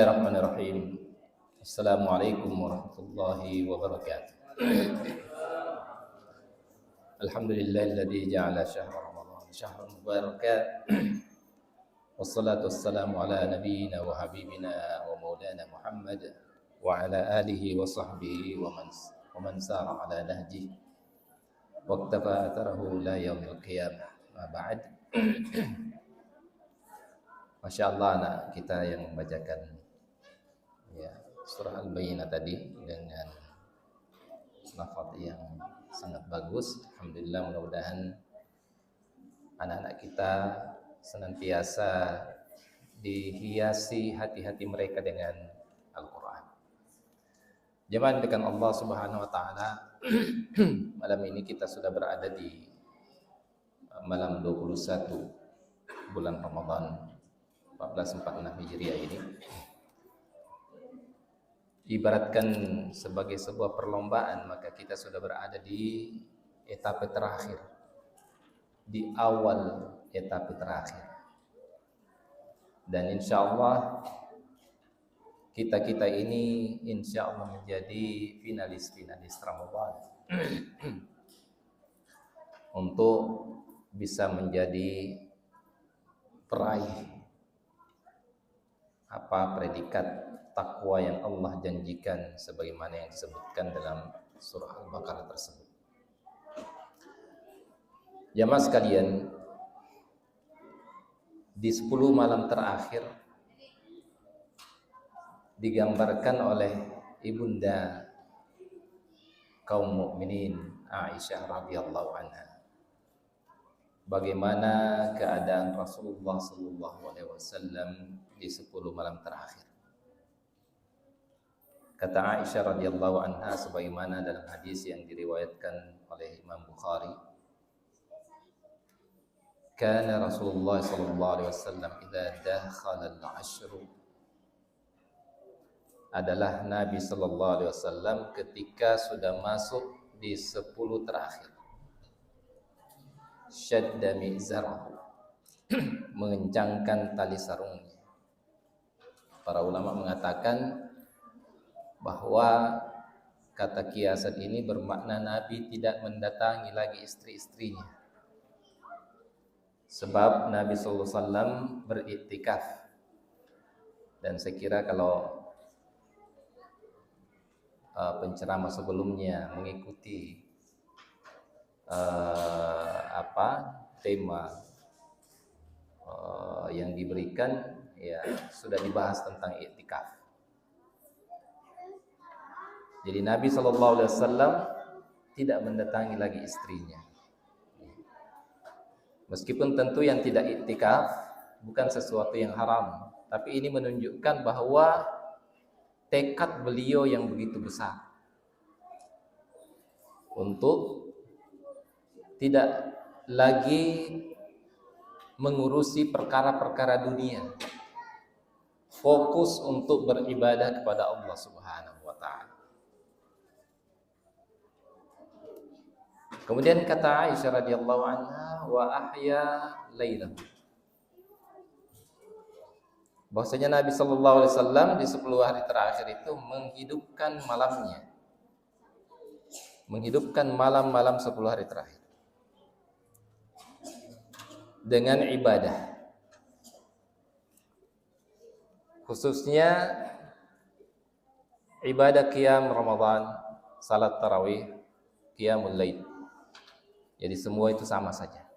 Bismillahirrahmanirrahim. Assalamualaikum warahmatullahi wabarakatuh. Alhamdulillahilladzi ja'ala syahra Ramadan syahran mubarakan. Wassalatu wassalamu ala nabiyyina wa habibina wa maulana Muhammad wa ala alihi wa sahbihi wa man sara ala nahjihi waqtafa atharahu la yaumil qiyamah. Ma ba'd. Masya Allah anak kita yang membacakan surah Al-Bayyinah tadi dengan lafaz yang sangat bagus. Alhamdulillah, mudah-mudahan anak-anak kita senantiasa dihiasi hati-hati mereka dengan Al-Quran. Jemaah dengan Allah Subhanahu Wa Taala, malam ini kita sudah berada di malam 21 bulan Ramadan 1446 Hijriah ini. Ibaratkan sebagai sebuah perlombaan, maka kita sudah berada di etape terakhir, di awal etape terakhir. Dan insya Allah kita ini insya Allah menjadi finalis Ramadan untuk bisa menjadi peraih predikat takwa yang Allah janjikan sebagaimana yang disebutkan dalam surah Al-Baqarah tersebut. Jamaah sekalian, di 10 malam terakhir digambarkan oleh ibunda kaum mukminin Aisyah radhiyallahu anha bagaimana keadaan Rasulullah sallallahu alaihi wasallam di 10 malam terakhir. Kata Aisyah radhiyallahu anha sebagaimana dalam hadis yang diriwayatkan oleh Imam Bukhari, kana Rasulullah sallallahu alaihi wasallam idza dakhala al-'ashru, adalah Nabi sallallahu alaihi wasallam ketika sudah masuk di 10 terakhir, syadda mizarahu, mengencangkan tali sarungnya. Para ulama mengatakan bahwa kata kiasan ini bermakna Nabi tidak mendatangi lagi istri-istrinya, sebab Nabi sallallahu alaihi wasallam beriktikaf. Dan saya kira kalau penceramah sebelumnya mengikuti tema yang diberikan, ya sudah dibahas tentang iktikaf. Jadi Nabi SAW tidak mendatangi lagi istrinya. Meskipun tentu yang tidak iktikaf bukan sesuatu yang haram, tapi ini menunjukkan bahwa tekad beliau yang begitu besar untuk tidak lagi mengurusi perkara-perkara dunia, fokus untuk beribadah kepada Allah Subhanahu wa Ta'ala. Kemudian kata Aisyah radhiyallahu anha, wa ahya lailahu, bahwasanya Nabi sallallahu alaihi wasallam di 10 hari terakhir itu menghidupkan malamnya, menghidupkan malam-malam 10 hari terakhir dengan ibadah, khususnya ibadah qiyam Ramadan, salat tarawih, qiyamul lail. Jadi semua itu sama saja.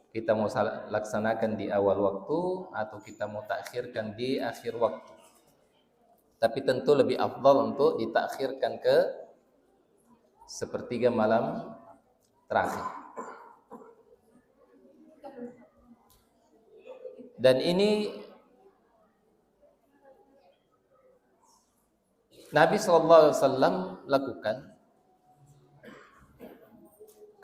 Kita mau laksanakan di awal waktu atau kita mau takhirkan di akhir waktu. Tapi tentu lebih afdal untuk ditakhirkan ke sepertiga malam terakhir. Dan ini Nabi SAW lakukan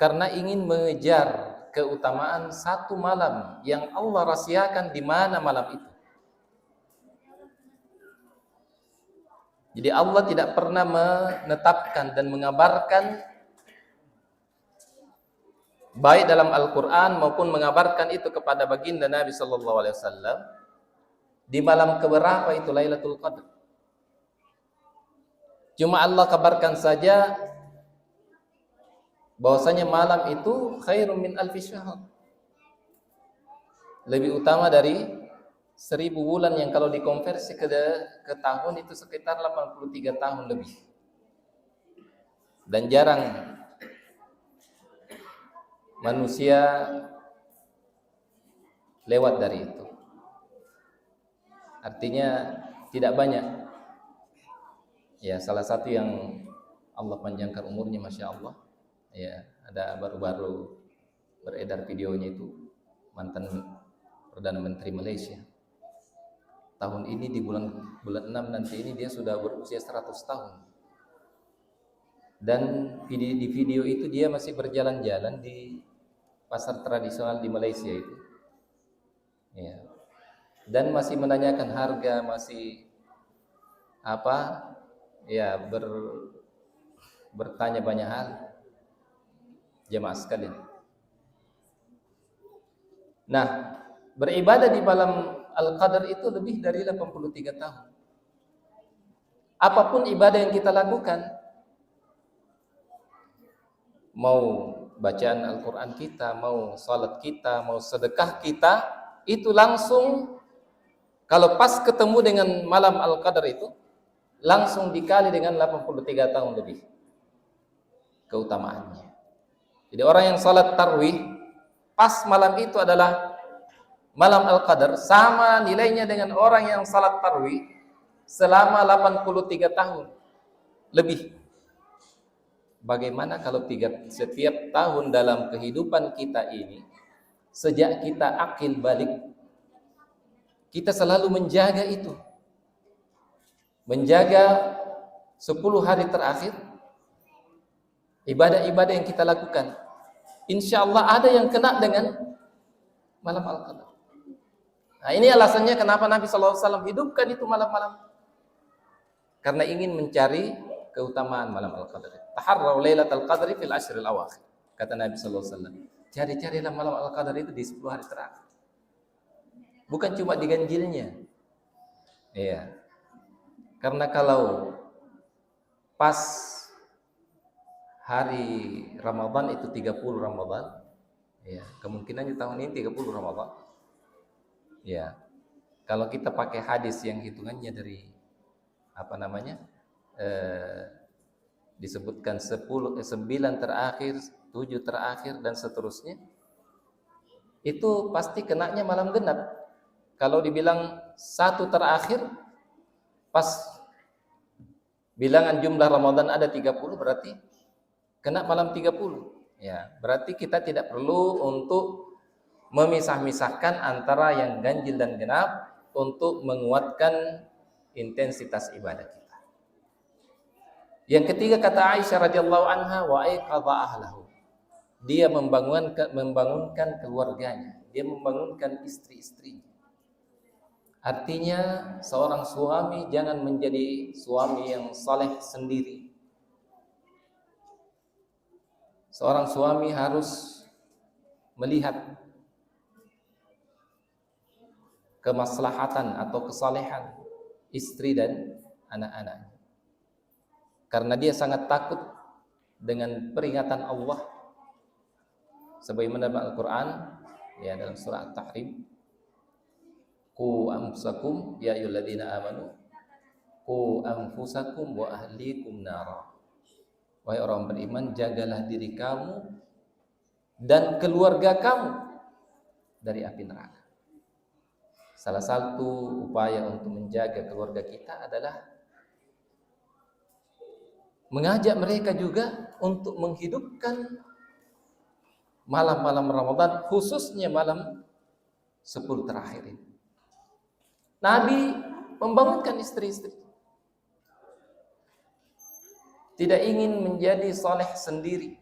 karena ingin mengejar keutamaan satu malam yang Allah rahsiakan di mana malam itu. Jadi Allah tidak pernah menetapkan dan mengabarkan baik dalam Al-Quran maupun mengabarkan itu kepada baginda Nabi Sallallahu Alaihi Wasallam Di malam keberapa itu Lailatul Qadar? Cuma Allah kabarkan saja bahwasanya malam itu khairum min alfi syahr. Lebih utama dari 1000 bulan yang kalau dikonversi ke tahun itu sekitar 83 tahun lebih. Dan jarang manusia lewat dari itu. Artinya tidak banyak. Ya, salah satu yang Allah panjangkan umurnya, Masya Allah. Ya, ada baru-baru beredar videonya itu mantan Perdana Menteri Malaysia. Tahun ini di bulan 6 nanti ini dia sudah berusia 100 tahun. Dan di video itu dia masih berjalan-jalan di pasar tradisional di Malaysia itu. Ya. Dan masih menanyakan harga, masih ya bertanya banyak hal. Jemaah sekalian. Nah, beribadah di malam Al-Qadar itu lebih dari 83 tahun. Apapun ibadah yang kita lakukan, mau bacaan Al-Quran kita, mau salat kita, mau sedekah kita, itu langsung kalau pas ketemu dengan malam Al-Qadar itu langsung dikali dengan 83 tahun lebih keutamaannya. Jadi orang yang salat tarawih pas malam itu adalah malam Al-Qadar, sama nilainya dengan orang yang salat tarawih selama 83 tahun lebih. Bagaimana kalau setiap tahun dalam kehidupan kita ini, sejak kita akil balik, kita selalu menjaga itu, menjaga 10 hari terakhir, ibadah-ibadah yang kita lakukan, insya Allah ada yang kena dengan malam Al-Qadar. Nah, ini alasannya kenapa Nabi SAW hidupkan itu malam-malam, karena ingin mencari keutamaan malam Al-Qadar. Taharraw lailatal qadri fil ashril awakhir. Kata Nabi SAW, cari-carilah malam Al-Qadar itu di 10 hari terakhir. Bukan cuma di ganjilnya. Iya. Karena kalau pas hari Ramadan itu 30 Ramadan, ya, kemungkinannya tahun ini 30 Ramadan. Ya. Kalau kita pakai hadis yang hitungannya dari disebutkan 9 terakhir, 7 terakhir dan seterusnya, itu pasti kenanya malam genap. Kalau dibilang 1 terakhir, pas bilangan jumlah Ramadan ada 30, berarti kena malam 30. Ya, berarti kita tidak perlu untuk memisah-misahkan antara yang ganjil dan genap untuk menguatkan intensitas ibadah kita. Yang ketiga, kata Aisyah radhiyallahu anha, wa aiqadha ahlahu. Dia membangunkan keluarganya, dia membangunkan istri-istrinya. Artinya seorang suami jangan menjadi suami yang saleh sendiri. Seorang suami harus melihat kemaslahatan atau kesalehan istri dan anak-anaknya. Karena dia sangat takut dengan peringatan Allah. Sebagaimana dalam Al-Quran, ya, dalam surah At-Tahrim, qu anfusakum ya ayyuhalladzina amanu qu anfusakum wa ahlikum nara. Wahai orang beriman, jagalah diri kamu dan keluarga kamu dari api neraka. Salah satu upaya untuk menjaga keluarga kita adalah mengajak mereka juga untuk menghidupkan malam-malam Ramadan, khususnya malam 10 terakhir ini. Nabi membangunkan istri-istri. Tidak ingin menjadi soleh sendiri.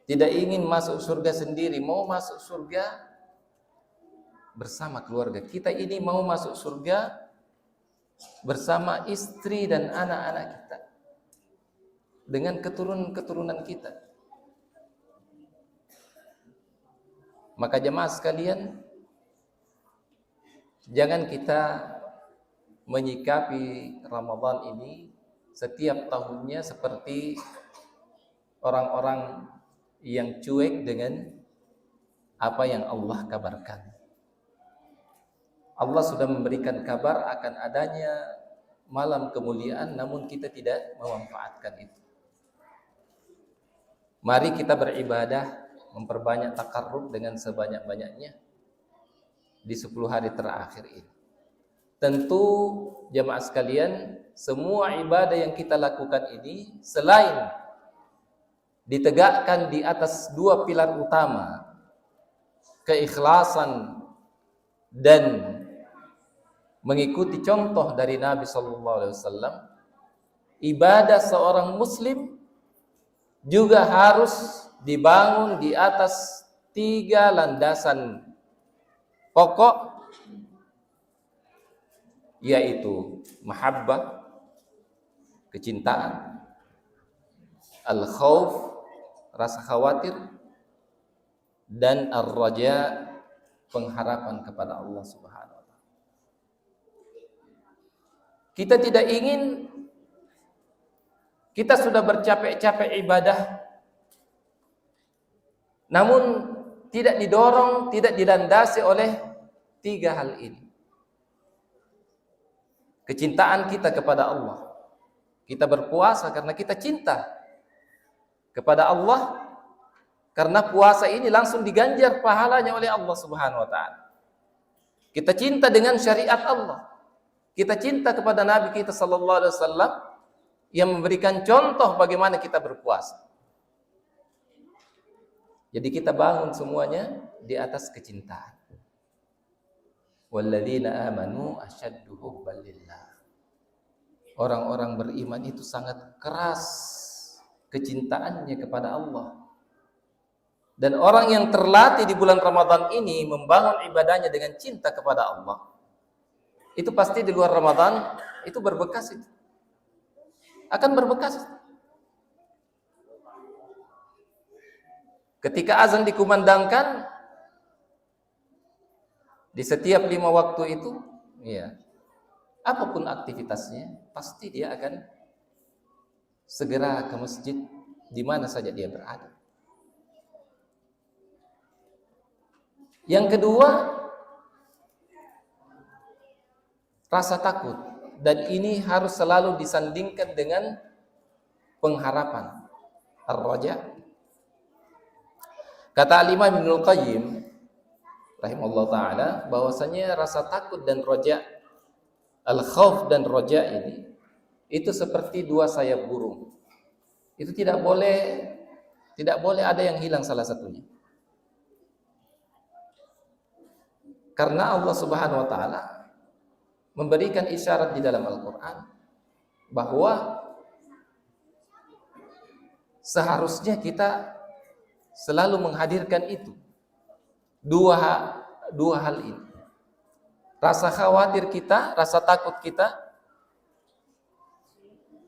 Tidak ingin masuk surga sendiri. Mau masuk surga bersama keluarga. Kita ini mau masuk surga bersama istri dan anak-anak kita. Dengan keturunan-keturunan kita. Maka jemaah sekalian, Jangan kita menyikapi Ramadan ini setiap tahunnya seperti orang-orang yang cuek dengan apa yang Allah kabarkan. Allah sudah memberikan kabar akan adanya malam kemuliaan, namun kita tidak memanfaatkan itu. Mari kita beribadah, memperbanyak takarrub dengan sebanyak-banyaknya di 10 hari terakhir ini. Tentu jemaah sekalian, semua ibadah yang kita lakukan ini selain ditegakkan di atas dua pilar utama, keikhlasan dan mengikuti contoh dari Nabi sallallahu alaihi wasallam, ibadah seorang muslim juga harus dibangun di atas 3 landasan pokok, yaitu mahabbah, kecintaan, al-khauf, rasa khawatir, dan ar-raja, pengharapan kepada Allah Subhanahu wa taala. Kita tidak ingin kita sudah bercapek-capek ibadah, namun tidak didorong, tidak dilandasi oleh 3 hal ini. Kecintaan kita kepada Allah. Kita berpuasa karena kita cinta kepada Allah, karena puasa ini langsung diganjar pahalanya oleh Allah Subhanahu wa taala. Kita cinta dengan syariat Allah. Kita cinta kepada Nabi kita sallallahu alaihi wasallam yang memberikan contoh bagaimana kita berpuasa. Jadi kita bangun semuanya di atas kecintaan. Walladzina amanu asyaddu hubban lillah. Orang-orang beriman itu sangat keras kecintaannya kepada Allah. Dan orang yang terlatih di bulan Ramadan ini membangun ibadahnya dengan cinta kepada Allah, itu pasti di luar Ramadan itu berbekas, itu akan berbekas. Ketika azan dikumandangkan di setiap 5 waktu itu, ya, apapun aktivitasnya, pasti dia akan segera ke masjid di mana saja dia berada. Yang kedua, rasa takut, dan ini harus selalu disandingkan dengan pengharapan, ar-raja. Kata Al-Imam Ibnul Qayyim rahimahullah ta'ala, bahwasanya rasa takut dan raja, al-khauf dan raja ini, itu seperti 2 sayap burung. Itu tidak boleh ada yang hilang salah satunya. Karena Allah Subhanahu wa taala memberikan isyarat di dalam Al-Qur'an bahwa seharusnya kita selalu menghadirkan itu. Dua hal ini. Rasa khawatir kita, rasa takut kita,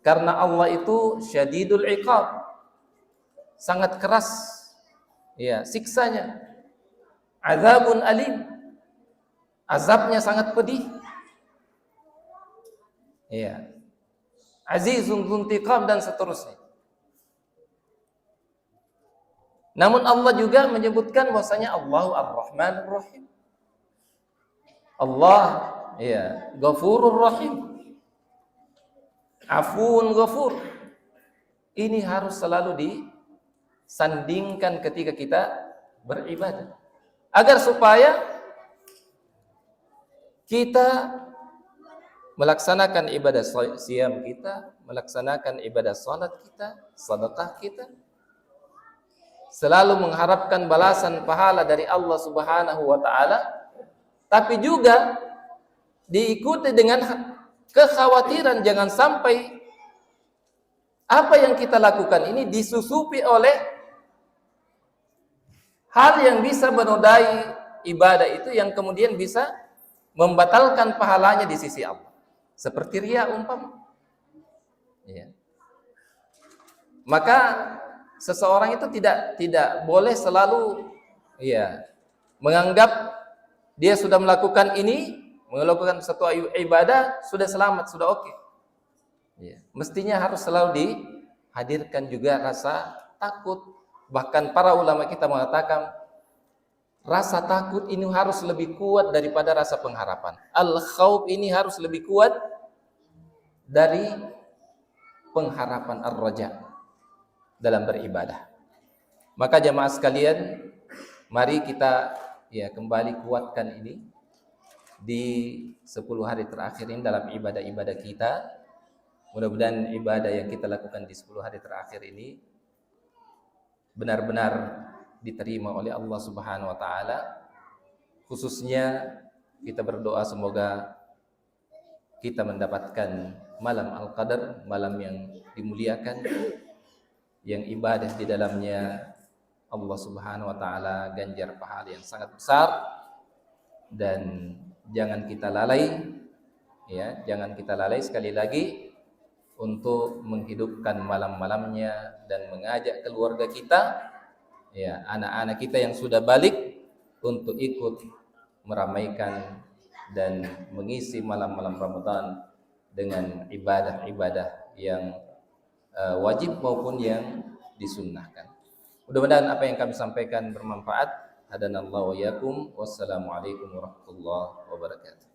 karena Allah itu syadidul iqab, sangat keras ya siksanya. Azabun alim, azabnya sangat pedih. Ya. Azizun dzuntiqam dan seterusnya. Namun Allah juga menyebutkan bahwasanya Allahu Ar-Rahmanur Rahim. Allah ya, Ghafurur Rahim. Afuun Ghafur. Ini harus selalu disandingkan ketika kita beribadah, agar supaya kita melaksanakan ibadah siam kita, melaksanakan ibadah salat kita, sedekah kita, selalu mengharapkan balasan pahala dari Allah Subhanahu wa taala, tapi juga diikuti dengan kekhawatiran jangan sampai apa yang kita lakukan ini disusupi oleh hal yang bisa menodai ibadah itu, yang kemudian bisa membatalkan pahalanya di sisi Allah. Seperti riya umpama. Ya. Maka seseorang itu tidak boleh selalu ya menganggap dia sudah melakukan ini, melakukan satu ibadah sudah selamat, sudah oke. Ya. Mestinya harus selalu dihadirkan juga rasa takut. Bahkan para ulama kita mengatakan rasa takut ini harus lebih kuat daripada rasa pengharapan. Al-khauf ini harus lebih kuat dari pengharapan ar-raja dalam beribadah. Maka jamaah sekalian, mari kita kembali kuatkan ini di 10 hari terakhir ini dalam ibadah-ibadah kita. Mudah-mudahan ibadah yang kita lakukan di 10 hari terakhir ini benar-benar diterima oleh Allah Subhanahu wa taala. Khususnya kita berdoa semoga kita mendapatkan malam Al-Qadar, malam yang dimuliakan, yang ibadah di dalamnya Allah Subhanahu wa taala ganjar pahala yang sangat besar. Dan jangan kita lalai, jangan kita lalai sekali lagi untuk menghidupkan malam-malamnya dan mengajak keluarga kita, anak-anak kita yang sudah balik untuk ikut meramaikan dan mengisi malam-malam Ramadan dengan ibadah-ibadah yang wajib maupun yang disunnahkan. Mudah-mudahan apa yang kami sampaikan bermanfaat. Hadanallahu wa iyyakum. Wassalamualaikum warahmatullahi wabarakatuh.